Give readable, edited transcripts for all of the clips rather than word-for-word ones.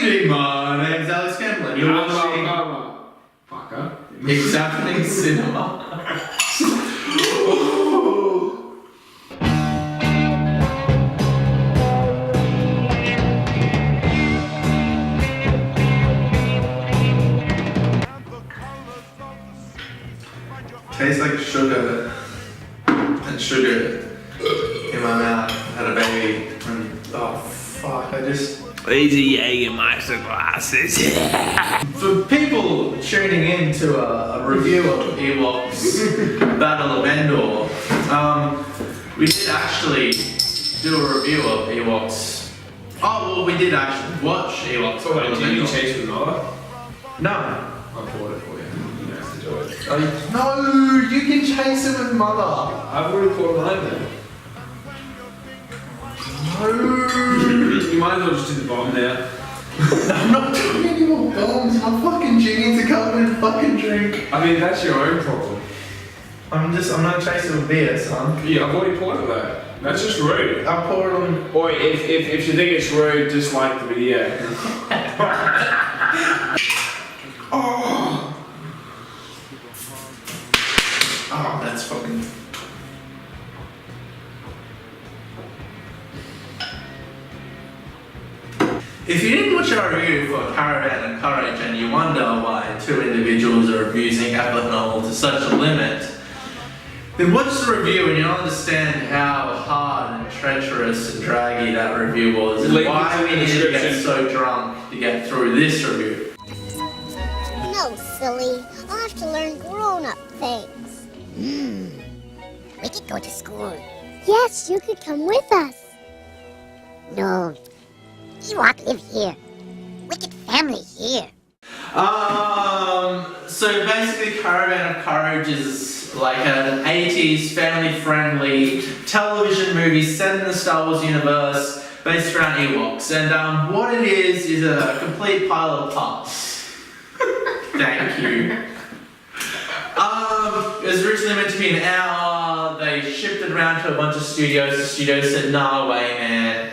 evening, my name's Alex Campbell. You're watching Fucker. Examining Cinema. Tastes like sugar and sugar in my mouth. Had a baby and oh fuck, I just... Easy Jägermeister glasses. For people tuning in to a review of Ewoks Battle of Endor, we did actually do a review of Ewoks. Oh, well, we did actually watch Ewoks Battle of Endor. Did you chase with another? No. I bought it for you. You have to do it. No, you can chase it with Mother. I've already bought mine then. No. You might as well just do the bomb now. I'm not doing any more bombs. My fucking jeans are covered in fucking drink. I mean, that's your own problem. I'm not chasing with beer, son. Yeah, I've already poured it though. That's just rude. I poured on. Or if you think it's rude, dislike the video. Oh, that's fucking. If you didn't watch our review for Caravan of Courage and you wonder why two individuals are abusing alcohol to such a limit, then watch the review and you'll understand how hard and treacherous and draggy that review was and why we needed to get so drunk to get through this review. No, silly. I'll have to learn grown-up things. We could go to school. Yes, you could come with us. No. Ewok live here. Wicked family here. So basically Caravan of Courage is like an 80s family-friendly television movie set in the Star Wars universe based around Ewoks. And what it is a complete pile of parts. Thank you. It was originally meant to be an hour. They shipped it around to a bunch of studios. The studios said, "Nah, way, man."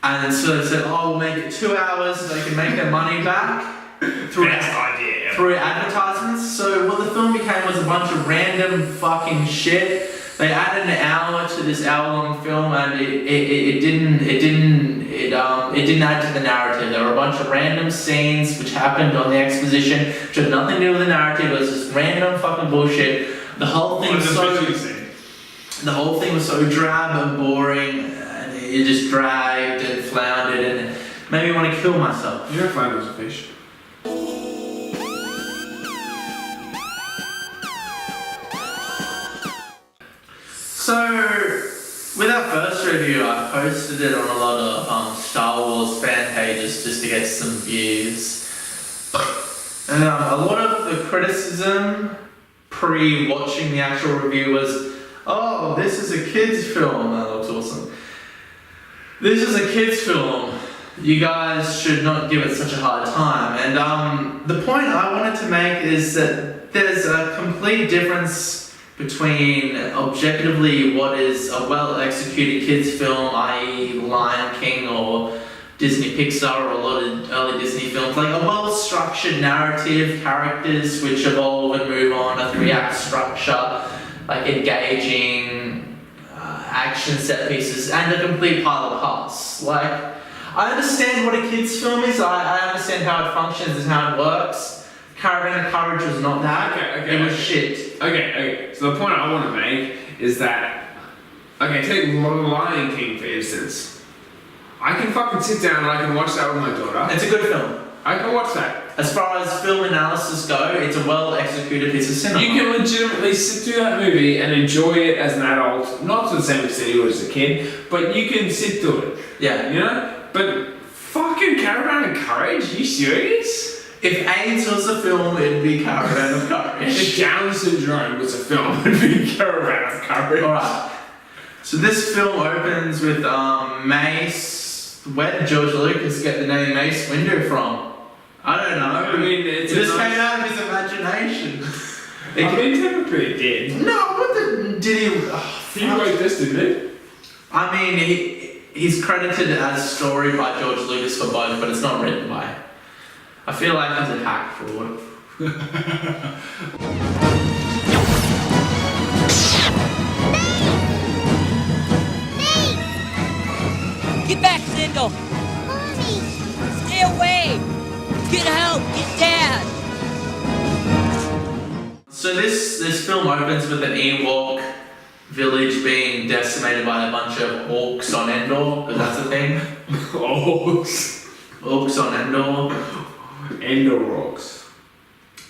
And so they said, "Oh, we'll make it 2 hours so they can make their money back through advertisements." So what the film became was a bunch of random fucking shit. They added an hour to this hour-long film, and it didn't add to the narrative. There were a bunch of random scenes which happened on the exposition, which had nothing to do with the narrative. It was just random fucking bullshit. The whole thing was so drab and boring. It just dragged and floundered and it made me want to kill myself. You know flounder was a fish. So, with our first review, I posted it on a lot of Star Wars fan pages just to get some views. And a lot of the criticism pre-watching the actual review was, "Oh, this is a kid's film, that looks awesome. This is a kid's film. You guys should not give it such a hard time." And the point I wanted to make is that there's a complete difference between objectively what is a well-executed kids film, i.e. Lion King or Disney Pixar or a lot of early Disney films, like a well-structured narrative, characters which evolve and move on, a 3-act structure, like engaging action set pieces, and a complete pile of parts. Like, I understand what a kid's film is, I understand how it functions and how it works. Caravan of Courage was not that. It was shit. Okay. So the point I want to make is that, take Lion King for instance. I can fucking sit down and I can watch that with my daughter. It's a good film. I can watch that. As far as film analysis go, it's a well-executed piece of cinema. You can legitimately sit through that movie and enjoy it as an adult, not to the same extent you would as a kid, but you can sit through it. Yeah. You know? But fucking Caravan of Courage? You serious? If AIDS was a film, it'd be Caravan of Courage. If Down syndrome was a film, it'd be Caravan of Courage. Alright. So this film opens with Mace. Where did George Lucas get the name Mace Windu from? I don't know. I mean, it just came out of his imagination. I mean, technically it did. No, what did he... He wrote this, didn't he? I mean, he's credited as story by George Lucas for both, but it's not written by. I feel like he's a hack fraud. Get back, Cindel! Mommy! Stay away! Get help! Get Dad! So this film opens with an Ewok village being decimated by a bunch of orcs on Endor, because that's a thing. Orcs. Orcs on Endor. Endor rocks.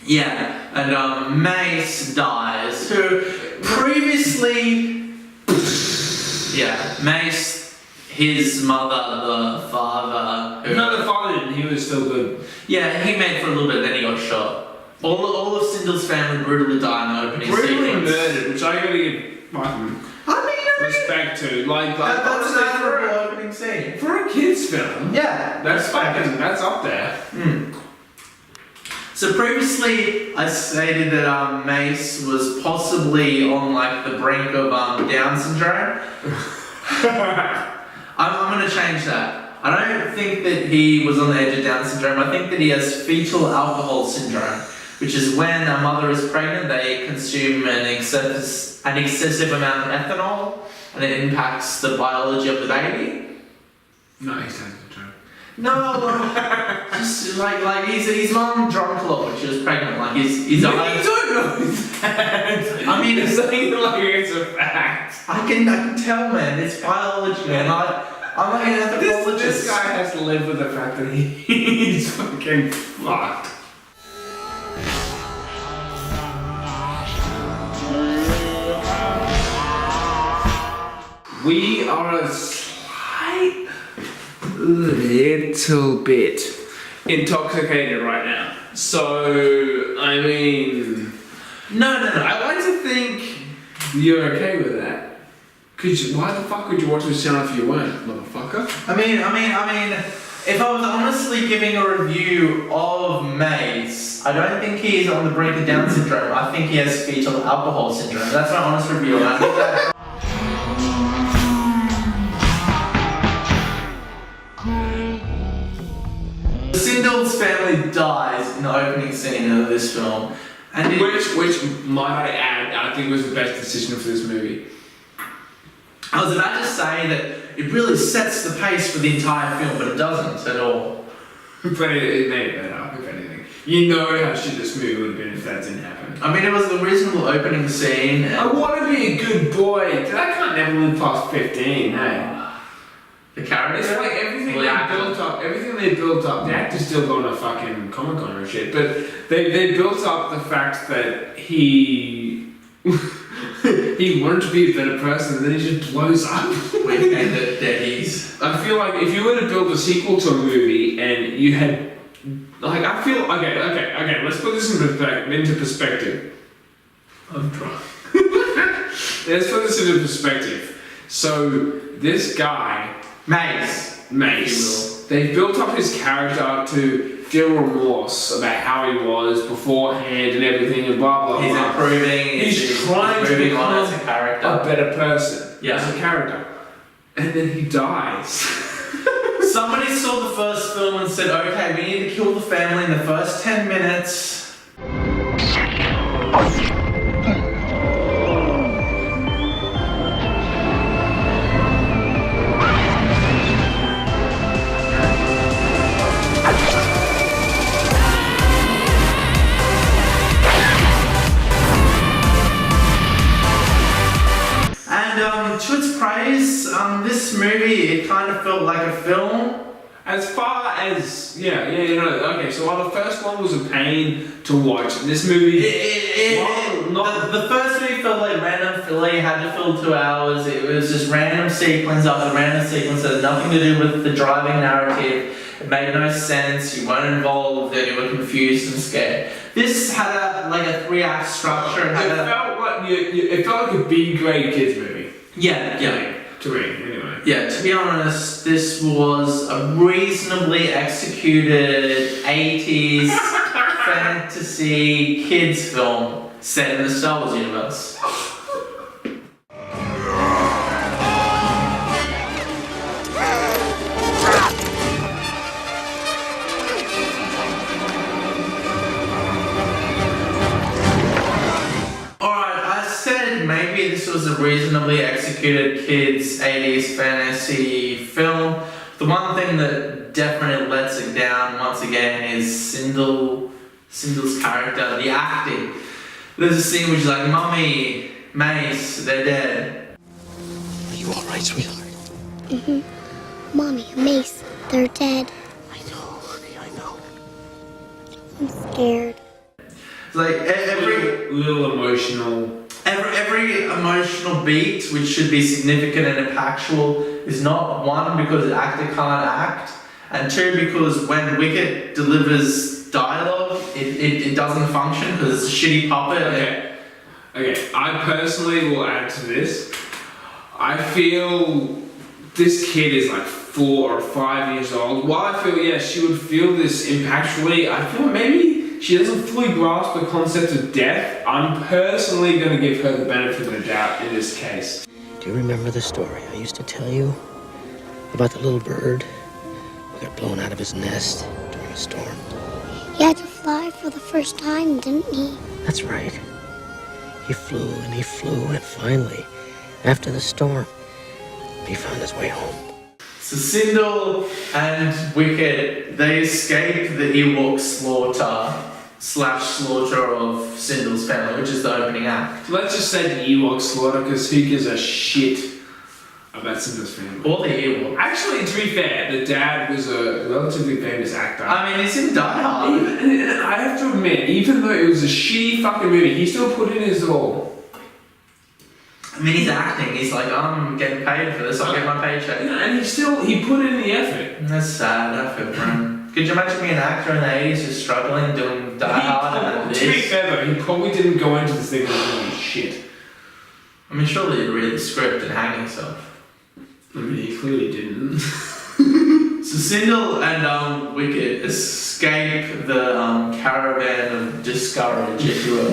Yeah, and Mace dies, who previously... yeah, Mace, his mother, the father... who- No, the father didn't. He was still good. Yeah, he made for a little bit, then he got shot. All of Cindel's family brutally died in the opening Brutally sequence. murdered, which I gotta give fucking respect to. Like That's an for admirable opening scene. a kids film. Yeah, That's fucking, that's up there. So previously, I stated that Mace was possibly on like the brink of Down syndrome. I'm going to change that. I don't think that he was on the edge of Down syndrome. I think that he has fetal alcohol syndrome, which is when a mother is pregnant, they consume an excessive amount of ethanol, and it impacts the biology of the baby. No, he's taking the joke. No, just like his mum drunk a lot when she was pregnant. Like his You eyes. don't know that. I mean, it's saying like it's a fact. I can tell, man. It's biology, man. I'm like an anthropologist. This guy has to live with the fact that he's fucking fucked. We are a slight little bit intoxicated right now. So, I mean... No. I like to think you're okay with that. Why the fuck would you watch this channel if you weren't, motherfucker? I mean, if I was honestly giving a review of Mace, I don't think he's on the brink of Down syndrome. I think he has fetal alcohol syndrome. That's my honest review. And I think that. Cindel's family dies in the opening scene of this film, and Which, might I add, I think was the best decision for this movie. I was about to say that it really sets the pace for the entire film, but it doesn't at all. But it made it better, if anything. You know how shit this movie would have been if that didn't happen. I mean, it was a reasonable opening scene. And I want to be a good boy. That can't never live past 15, hey? the character. It's like everything Well, they actor. built up, the actor's still going to fucking Comic-Con or shit, but they built up the fact that he wanted to be a better person and then he just blows up. And that he's. I feel like if you were to build a sequel to a movie and you had, like, I feel, okay, let's put this into perspective. I'm drunk. Let's put this into perspective. So, this guy, Mace, they built up his character to feel remorse about how he was beforehand and everything and blah blah blah. He's improving. He's trying to moving on become as a character. a better person. Yeah. As a character. And then he dies. Somebody saw the first film and said, okay, we need to kill the family in the first 10 minutes. And to its praise, this movie, it kind of felt like a film. As far as, okay, so while the first one was a pain to watch, this movie... The first movie felt like random filler, you had to fill 2 hours, it was just random sequence after random sequence that had nothing to do with the driving narrative, it made no sense, you weren't involved, and you were confused and scared. This had a 3-act structure. And it felt like a B-grade kids movie. Yeah. To me, anyway. Yeah, to be honest, this was a reasonably executed 80s fantasy kids film set in the Star Wars universe. was a reasonably executed kids 80s fantasy film. The one thing that definitely lets it down once again is Cindel's character, the acting. There's a scene which is like, Mummy, Mace, they're dead. Are you alright, sweetheart? Mommy, Mace, they're dead. I know, honey, I know. I'm scared. It's like every little emotional. Every emotional beat, which should be significant and impactful, is not, one, because the actor can't act, and two, because when Wicket delivers dialogue, it doesn't function because it's a shitty puppet. Okay, I personally will add to this. I feel this kid is like 4 or 5 years old. While I feel, yes, she would feel this impactfully, I feel maybe she doesn't fully grasp the concept of death. I'm personally going to give her the benefit of the doubt in this case. Do you remember the story I used to tell you about the little bird who got blown out of his nest during a storm? He had to fly for the first time, didn't he? That's right. He flew, and finally, after the storm, he found his way home. So Cindel and Wicket, they escape the Ewok slaughter of Cindel's family, which is the opening act. Let's just say the Ewok slaughter, because who gives a shit about Cindel's family? Or the Ewok. Actually, to be fair, the dad was a relatively famous actor. I mean, it's in Die Hard. I have to admit, even though it was a shitty fucking movie, he still put in his all. I mean, he's acting. He's like, I'm getting paid for this. I'll get my paycheck. Yeah, and he put in the effort. That's sad. I feel for him. Could you imagine being an actor in the 80s who's struggling doing Die Hard and To be this? fair though, he probably didn't go into this thing with shit. I mean, surely he'd read the script and hang himself. I mean, he clearly didn't. So Cindel and Wicket escape the Caravan of Courage, if you will.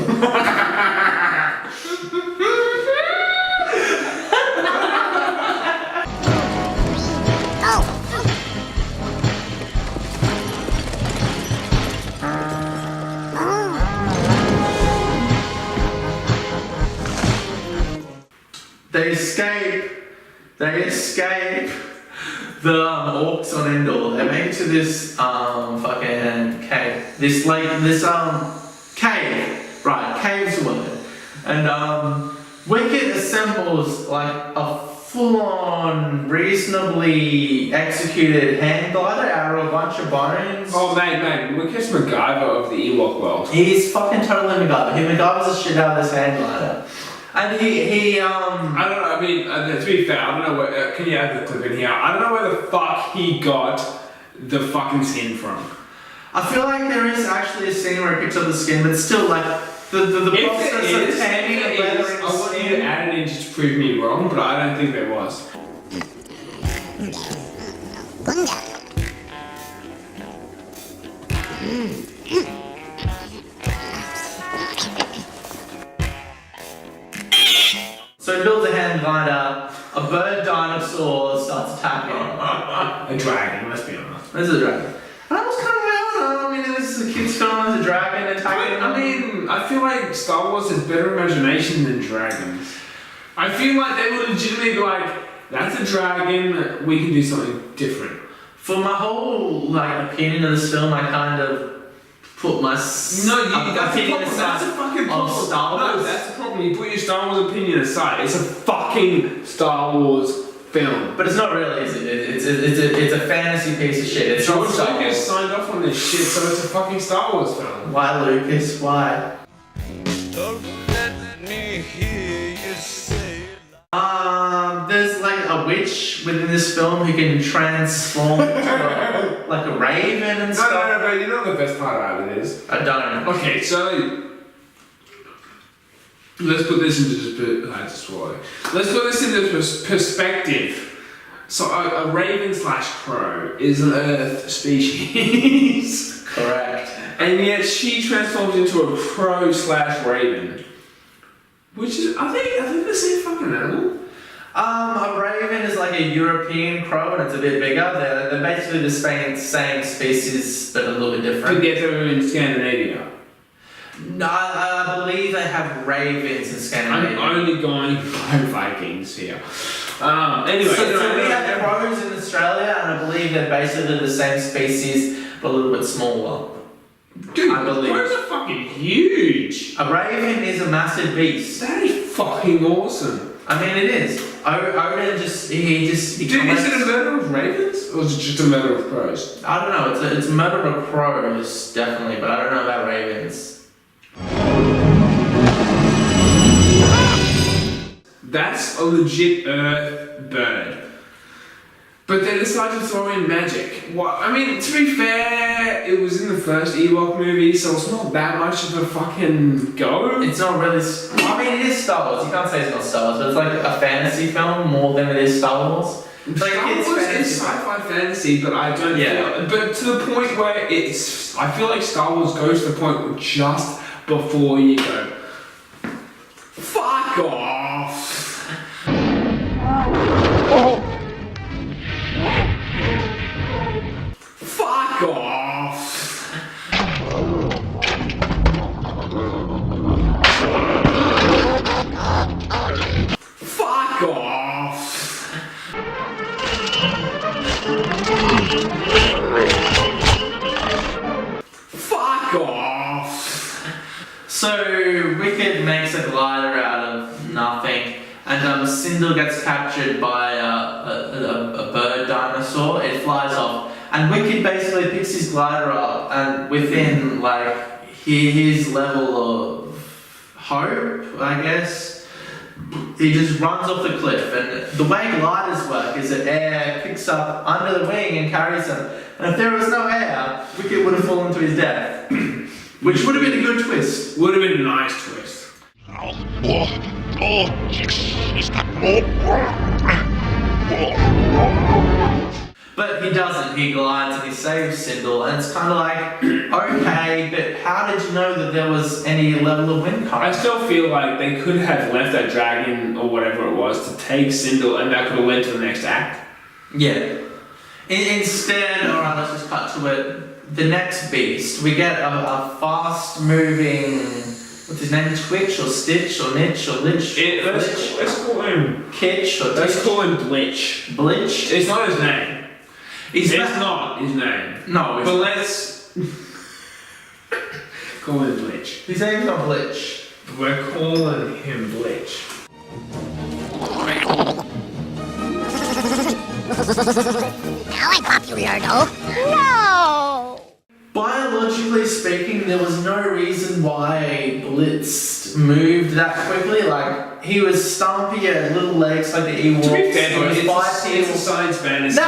They escape the orcs on Endor. They make it to this fucking cave. This cave. Right, cave's the word. And Wicket assembles like a full-on, reasonably executed hand glider out of a bunch of bones. Oh mate, Wicket's MacGyver of the Ewok world. He's fucking totally MacGyver. He MacGyvers the shit out of this hand glider. And he I don't know, I mean, to be fair, I don't know where, can you add the clip in here? I don't know where the fuck he got the fucking skin from. I feel like there is actually a scene where he picks up the skin, but still, like, the process of tanning and leathering I want you to add it in just to prove me wrong, but I don't think there was. So he builds a hand glider, a bird dinosaur starts attacking. A dragon, let's be honest. This is a dragon. That was kind of weird. I mean, this is a kid's film, there's a dragon attacking. I mean, I feel like Star Wars has better imagination than dragons. I feel like they would legitimately be like, that's a dragon, we can do something different. For my whole opinion of this film, I kind of put my that's a fucking problem. Star Wars. No, that's the problem. You put your Star Wars opinion aside. It's a fucking Star Wars film. But it's not really, is it? It's a fantasy piece of shit. It's George not Star Wars. Lucas signed off on this shit, so it's a fucking Star Wars film. Why, Lucas? Why? Don't let me hear you say. There's like a witch within this film who can transform into like a raven and stuff. No, but you know the best part about it is? I don't know. Okay, so let's put this into Let's put this into perspective. So a raven / crow is an Earth species. Correct. And yet she transforms into a crow / raven. Which is, I think the same fucking animal. A raven is like a European crow and it's a bit bigger. They're basically the same species but a little bit different. But yet they're in Scandinavia. No, I believe they have ravens in I'm Scandinavia. only going by Vikings here. Anyway, So we have crows in Australia, and I believe they're basically the same species, but a little bit smaller. dude, I believe. crows are fucking huge. A raven is a massive beast. That is fucking awesome. I mean, it is. Odin just he Dude, is it a murder of ravens or is it just a murder of crows? I don't know. It's a murder of crows, definitely, but I don't know about ravens. That's a legit earth bird. But they decided to throw in magic. What? I mean, to be fair, it was in the first Ewok movie, so it's not that much of a fucking go. It's not really. I mean, it is Star Wars. You can't say it's not Star Wars, but it's like a fantasy film more than it is Star Wars. It's like Star a kid's Wars fantasy. is sci-fi fantasy, but I don't feel. But to the point where it's. I feel like Star Wars goes to the point where just before you go, fuck off. Fuck off! Fuck off! Fuck off! So Wicked makes a glider out of nothing, and Cindel gets captured by a bird dinosaur. It flies off, and Wicked basically picks his glider up, and within like his level of hope, I guess, he just runs off the cliff. And the way gliders work is that air picks up under the wing and carries him. And if there was no air, Wicked would have fallen to his death, which would have been a good twist. Would have been a nice twist. But he doesn't. He glides and he saves Cindel, and it's kind of like, okay, but how did you know that there was any level of wind I current? still feel like they could have left that dragon or whatever it was to take Cindel, and that could have led to the next act. Yeah. Instead, alright, let's just cut to it. The next beast, we get a fast-moving, what's his name? Twitch or Stitch or Nitch or Lich? Let's call him. Kitch or Let's Titch? call him Bleach. Bleach? It's not his name. He's It's not his name. No, But let's call him Bleach. his name's not Bleach. We're calling him Bleach. Now I pop you, weirdo. No! Biologically speaking, there was no reason why Blitz moved that quickly. Like, he was stumpy, he had little legs like the Ewoks. To be fair, he was it's a science fantasy. No!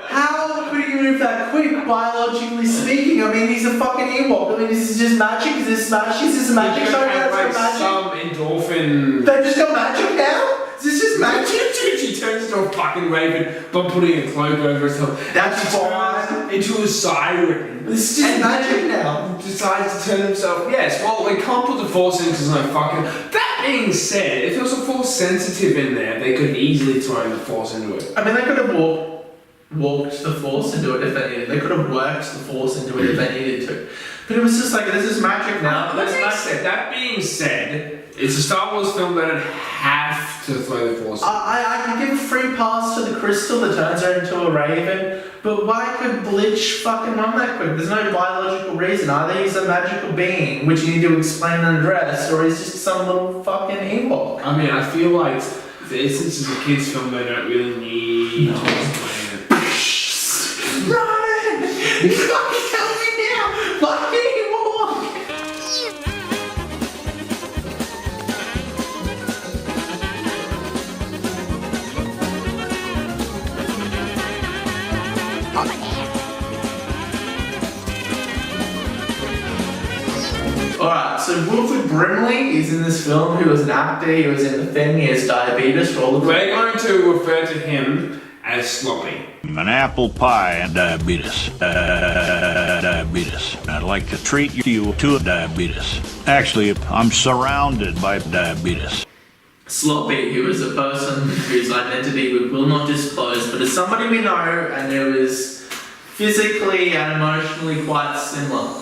How could he move that quick, biologically speaking? I mean, he's a fucking Ewok. I mean, this is just magic. Is this magic? Is this a magic show? Have, like, Magic? some endorphin. They just got magic now? Is this just magic? Dude, she turns into a fucking raven by putting a cloak over herself. That's She turns into a siren. This is just magic now. Decides to turn himself. Yes, well, they can't put the force in because no fucking. That being said, if there was a force sensitive in there, they could easily throw the force into it. I mean, they could have walked the force into it if they needed. They could have worked the force into it if they needed to. But it was just like, this is magic now. That being said, it's a Star Wars film. They don't have to throw the force. I can give a free pass to the crystal that turns her into a raven, but why could Bleach fucking run that quick? There's no biological reason. Either he's a magical being, which you need to explain and address, or he's just some little fucking Ewok. I mean, I feel like since it's a kids' film, they don't really need to explain it. Run! You fucking tell me now! Fucking Ewok! Over there. Alright, so Wilford Brimley is in this film, who was an actor, he was in The Thing, he has diabetes for all of We're going to refer to him as Sloppy. An apple pie and diabetes. Diabetes. I'd like to treat you to diabetes. Actually, I'm surrounded by diabetes. Sloppy, who is a person whose identity we will not disclose, but is somebody we know and who is physically and emotionally quite similar.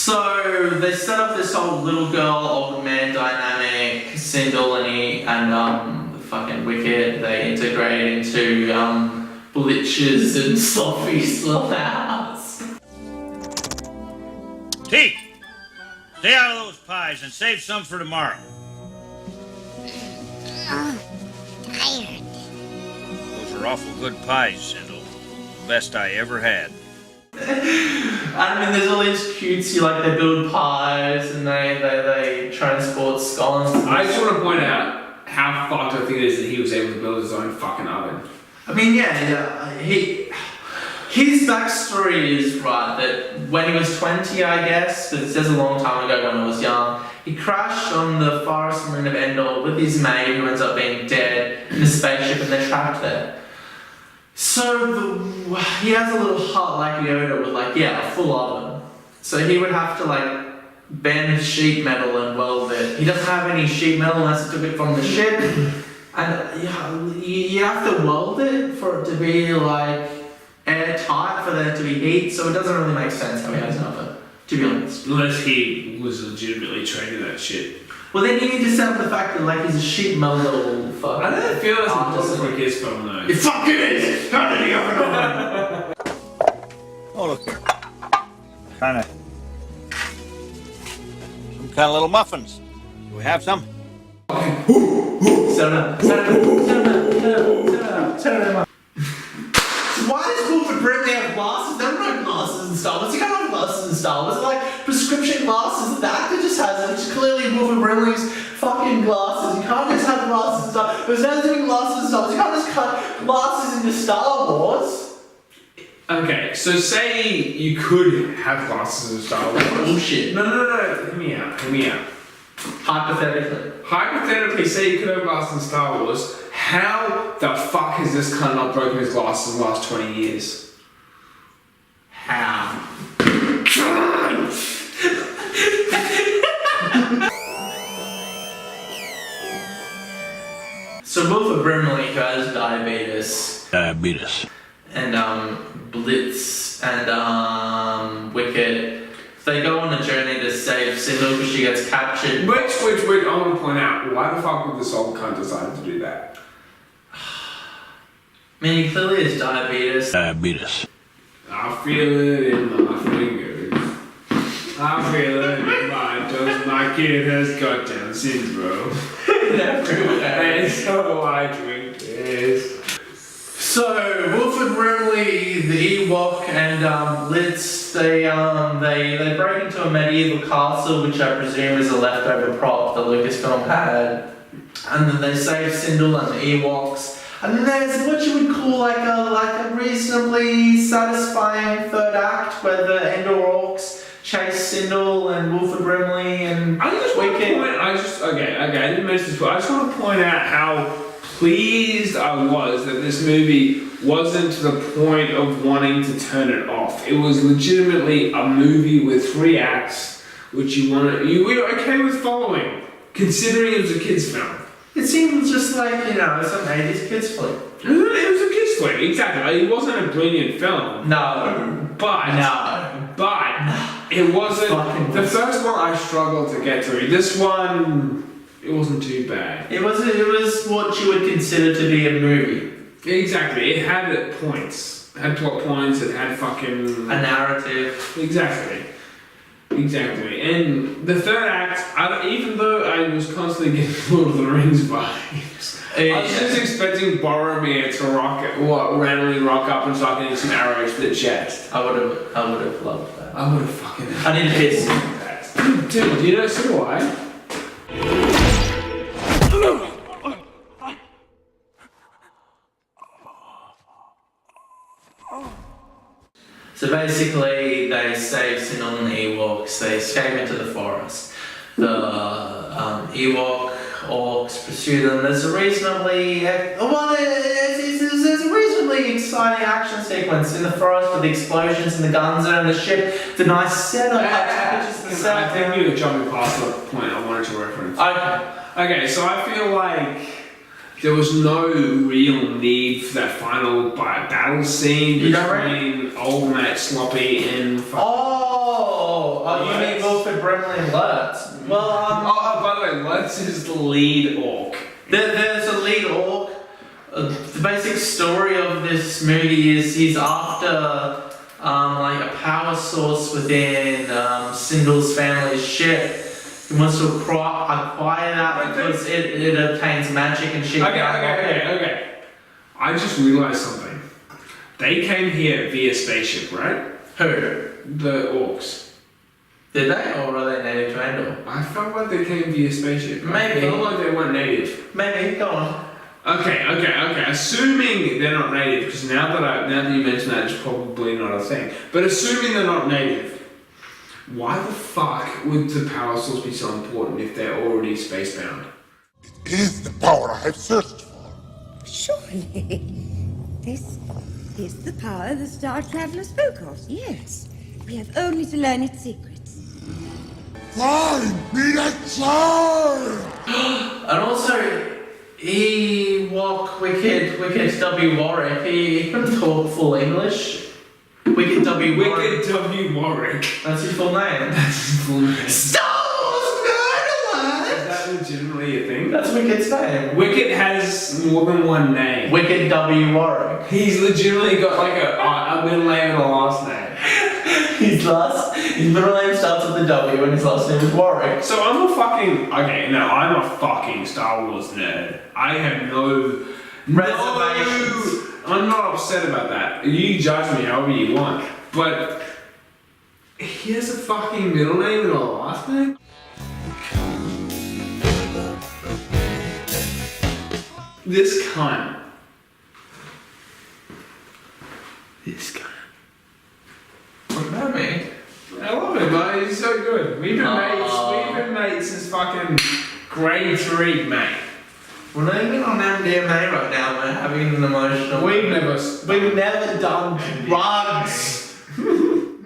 So they set up this whole little girl, old man dynamic. Cindel and the fucking Wicked. They integrate into Blitches and Sloppy's little house. Teak! Stay out of those pies and save some for tomorrow. Tired. Those are awful good pies, Cindel. Best I ever had. I mean, there's all these cutesy, like, they build pies and they transport scones. I just want to point out how fucked I think it is that he was able to build his own fucking oven. I mean, his backstory is right that when he was 20, I guess, because it says a long time ago when he was young, he crashed on the forest moon of Endor with his mate who ends up being dead in a spaceship and they're trapped there. So he has a little hut like Yoda with a full oven. So he would have to bend sheet metal and weld it. He doesn't have any sheet metal unless he took it from the ship. And you have to weld it for it to be airtight for there to be heat. So it doesn't really make sense how he has an oven, to be honest. Unless he was legitimately trained in that shit. Well, then you need to set up the fact that he's a sheet metal fuck. I don't feel that's important for a kid's film though. It fucking is! How did he oven? Oh, look here. Some kind of little muffins. Do we have some? Set it up. Why does Wilford Brimley have glasses? There are no glasses in Star Wars. You can't have glasses in Star Wars. They're prescription glasses. The actor just has them. It's clearly Wilford Brimley's fucking glasses. You can't just have glasses in Star Wars. There's no doing glasses in Star Wars. You can't just cut glasses into Star Wars. Okay, so say you could have glasses in Star Wars. Bullshit. No. Hear me out. Hypothetically, say you could have glasses in Star Wars. How the fuck has this cunt not broken his glasses in the last 20 years? How? So Wilford Brimley, who has diabetes. And Blitz and Wicked, they go on a journey to save Cindel because she gets captured. Wait, I want to point out, why the fuck would this old cunt decide to do that? I mean, he clearly has diabetes. I feel it in my fingers. I feel it in my toes. My kid has got Down syndrome. And so I drink this. So, Wilford Brimley, the Ewok, and Blitz, they break into a medieval castle, which I presume is a leftover prop that Lucasfilm had. And then they save Cindel and the Ewoks. And then there's what you would call like a reasonably satisfying third act where the Endor orcs chase Cindel and Wilford Brimley and I just want to Wicked. point. I didn't mention this, but I just want to point out how pleased I was that this movie wasn't to the point of wanting to turn it off. It was legitimately a movie with 3 acts, which you were okay with following, considering it was a kids' film. It seems just like, some 80s kids flick. It was a kids' flick, exactly. It wasn't a brilliant film. No. But it wasn't. The first one I struggled to get through. This one, it wasn't too bad. It was what you would consider to be a movie. Exactly. It had points. It had plot points. It had fucking a narrative. Exactly. And the third act, even though I was constantly getting Lord of the Rings vibes, I was just expecting Boromir to randomly rock up and start getting some arrows to the chest. I would have loved that. I would have fucking. I need to piss that. Dude, do you know so do I? So basically, they save Cindel and the Ewoks. They escape into the forest. The Ewok orcs pursue them. There's a reasonably exciting action sequence in the forest with the explosions and the gonzo and the ship. It's a nice setup. I think you were jumping past the point I wanted to reference. Okay, so I feel like there was no real need for that final battle scene between old Matt Sloppy and... Oh, you mean Wilford Brimley and Lurtz? Well, by the way, Lurtz is the lead orc. There's a lead orc. The basic story of this movie is he's after like a power source within Cindel's family's ship. He wants to acquire that because it obtains magic and shit. Okay. I just realised something. They came here via spaceship, right? Who? The orcs. Did they, or are they native to Endor? I felt like they came via spaceship. Maybe. I felt like they weren't native. Maybe. Go on. Okay. Assuming they're not native, because now that you mention that, it's probably not a thing. But assuming they're not native, why the fuck would the power source be so important if they're already spacebound? It is the power I have searched for. Surely. This is the power the Star Traveler spoke of, yes. We have only to learn its secrets. Find me a child! And also, Ewok Wicked W. Warwick, he couldn't talk full English. Wicked W. Warwick. Wicked W. Warwick. That's his full name. That's his full name. Star Wars nerd Is that legitimately a thing? That's Wicked's name. Wicked has more than one name. Wicked W. Warwick. He's legitimately got like a middle name and a last name. His middle name starts with the W and his last name is Warwick. So I'm a fucking Star Wars nerd. I have no reservations. I'm not upset about that. You judge me however you want. But he has a fucking middle name and a last name? This cunt. What about me? I love him, mate. He's so good. We've been mates since fucking grade 3, mate. We're not even on MDMA right now, we're having an emotional... We've never done drugs!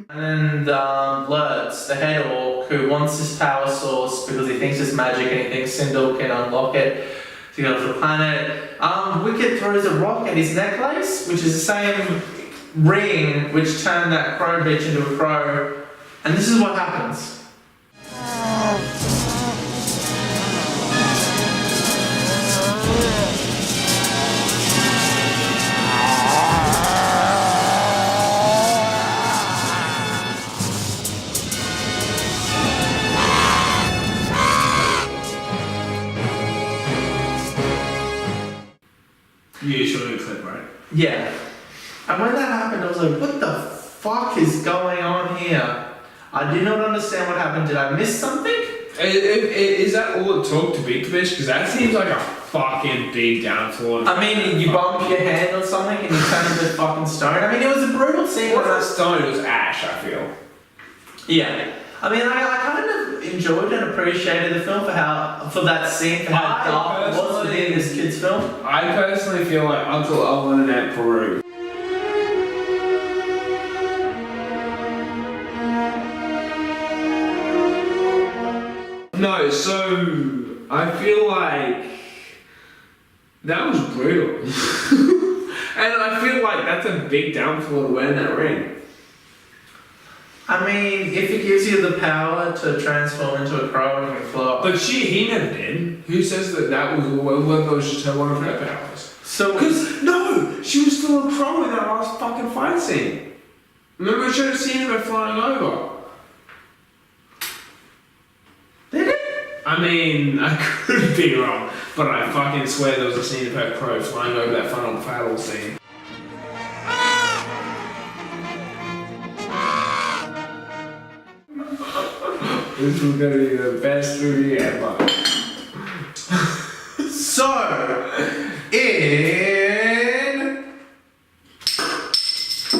And Lurtz, the head orc, who wants this power source because he thinks it's magic and he thinks Cindel can unlock it to go to the planet. Wicked throws a rock at his necklace, which is the same ring which turned that crow bitch into a crow. And this is what happens. You showed me a clip, right? Yeah. And when that happened, I was like, what the fuck is going on here? I did not understand what happened. Did I miss something? Is that all it took to beat the bitch? Because that seems like a fucking big downfall. I mean, you bump your hand or something and you turn into fucking stone. I mean, it was a brutal scene. It wasn't stone, it was ash, I feel. Yeah. I mean, I kind of enjoyed and appreciated the film for that scene, for how dark it was within this kid's film. I personally feel like Uncle Owen and Aunt Peru. No, so I feel like that was brutal. And I feel like that's a big downfall to wearing that ring. I mean, if it gives you the power to transform into a crow and you can fly. But he never did. Who says that was just one of her powers? So, because no, she was still a crow in that last fucking fight scene. Remember, we should have seen her flying over. Did it? I mean, I could be wrong, but I fucking swear there was a scene of her crow flying over that final battle scene. This is gonna be the best movie ever. So, in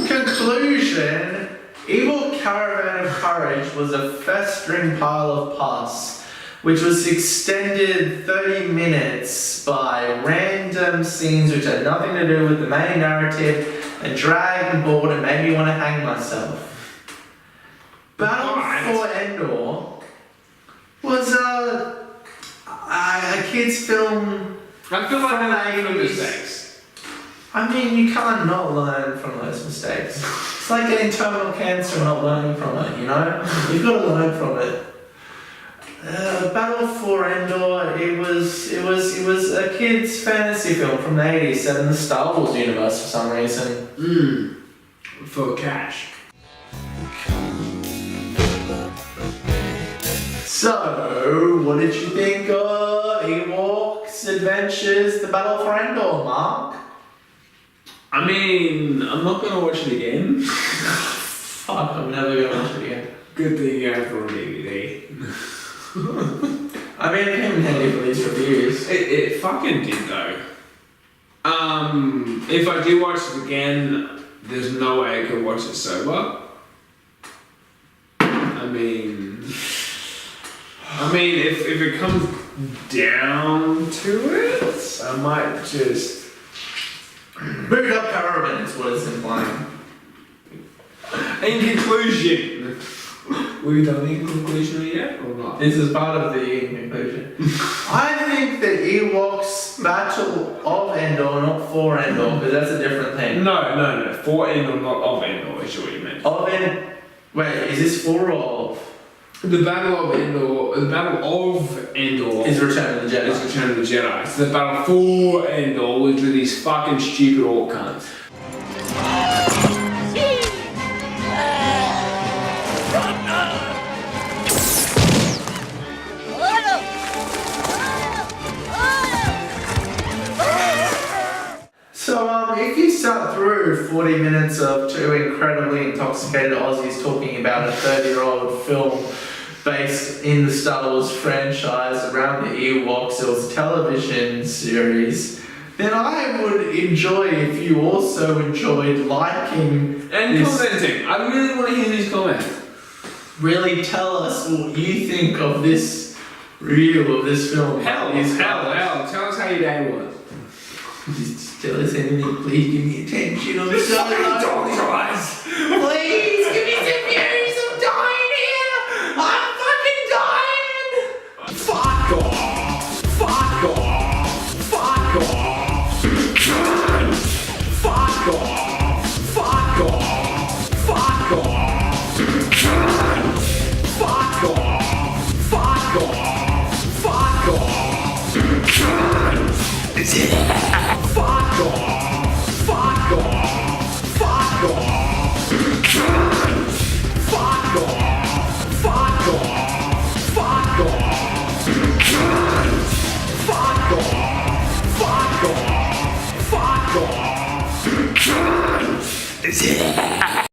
conclusion, Ewok Caravan of Courage was a festering pile of pus, which was extended 30 minutes by random scenes which had nothing to do with the main narrative and dragged and bored and made me want to hang myself. Battle for Endor was a kid's film. I feel like from they're the looking for 80s. sex. I mean, you can't not learn from those mistakes. It's like getting terminal cancer and not learning from it, you know? You've got to learn from it. Battle for Endor, it was a kid's fantasy film from the 80s set in the Star Wars universe for some reason. For cash. So, what did you think of Ewoks Adventures, The Battle for Endor, Mark? I mean, I'm not gonna watch it again. Fuck, I'm never gonna watch it again. Good thing you have it on DVD. I mean, it came in handy for these reviews. It fucking did though. If I do watch it again, there's no way I could watch it sober. I mean, if it comes down to it, I might just Boot up Caravan is what it's implying. In conclusion, were you done in conclusion yet or not? This is part of the conclusion. I think the Ewoks Battle of Endor, not for Endor, because that's a different thing. No. For Endor, not of Endor, is what you meant. Wait, is this for or of? The Battle of Endor Is Return of the Jedi. Is Return of the Jedi. So the Battle for Endor was with these fucking stupid orc cunts. So, if you sat through 40 minutes of two incredibly intoxicated Aussies talking about a 30-year-old film based in the Star Wars franchise around the Ewoks, it was a television series, then I would enjoy if you also enjoyed liking and this. commenting. I really want to hear these comments. Really tell us what you think of this review of this film. Hell, tell us how your day was. Just tell us anything, please give me attention. I'm so lonely. Please give me some views. I'm dying here. I'm fucking dying. Fuck off. Fuck off. Fuck off. Fuck off. Fuck off. Fuck off. Fuck off. Fuck off. Fuck off. Fuck off! Fuck off! Fuck off! Fuck off! Fuck off! Fuck off! Fuck off! Fuck off! Fuck off!